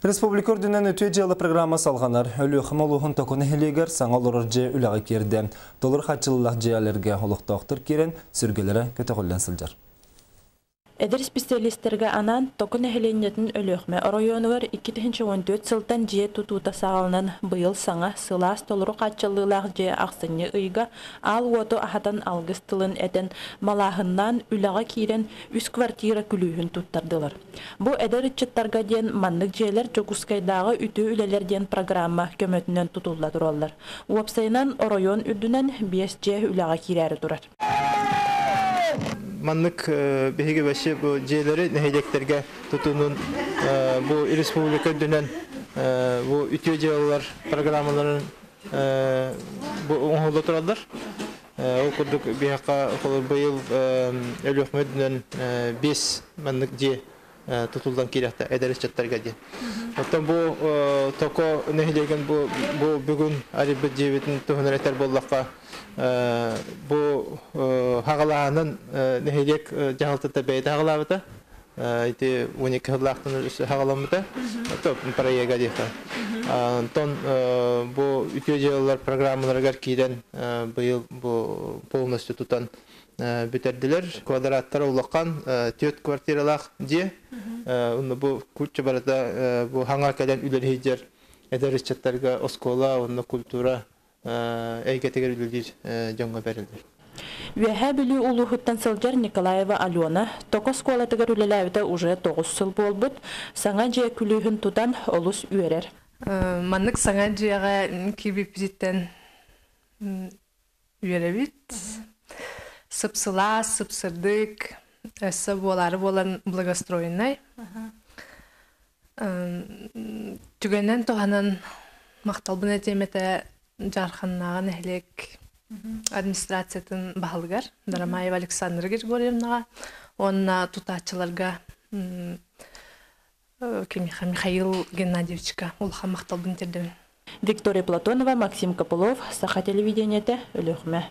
Республика орденен өтө жылы программа салғанар. Өлі қымалуғын токуны хелегер саңалырыр же үліға керді. Долыр қатчылылақ жеялерге олықтақтыр керен сүргелері көті қолдан сылжар. Эдер специалисттерге анан токун эхеленнетін өлөкме районугар 2014 сылтан же тутута сағалынан быйыл саңа сылас толыру қатчылылақ же ақсыны ыйга ал уоту ахатан алгыс тылын этен малахыннан үліға кирен үс квартира күлүйін туттардылар. Бу эдер итчеттарға ден маннык жейлер жокускайдағы үті үлелерден программа көмөтінен тутулла тураллар. Уапсайынан район үрдінен 5 же үліға кирәрі турар. Manlık behiga başı bu jeleri nehedeklerge tutunun bu Respublika dönen bu ütüye jeler programlarının bu onhulda turallar. O kurduk bir haka bu yıl Ölühmet dönen 5 manlık je tutuldan kirahta ederiz çatlarga diye. Hatta bu toko nehedegen bu bugün aribet jevetin tuhunareter bollakka bu hağalanın nehedek jahaltıta beyde hağalavıda iti 12 hırlaqtın üstü hağalamıda top paraya gadiyka ton bu ütüyeler programlarga kiden bu yıl bu polностью tutan bitirdiler kvadratlar ulaqan 4 kvartiralar diye onu bu kulçe barada bu hangarkadan üler hicer ederiz çatlarga oskola onu kultura эйгетегер үлдир жаңга берилди. Веһә билүү улуһуттан сылжар Николаева Алена токос колатыгар үлеләбитә уже 9 сыл болбут, саңа же күлүһүн тутан олус үерер. Маннык саңа жега кибипзиттен үеребит. Сыпсыла, сыпсырдык, эссе болары болан благостроенный. Түгеннән тоганан макталбын этемете Жарханнаған әлек администрациятын бағылғар. Дарамаева Александр Григорьевнаға, онына тұтатшыларға Михаил Геннадьевичка олға мақталбын терден. Виктория Платонова, Максим Копылов, Саха телевидениеті, Өліғме.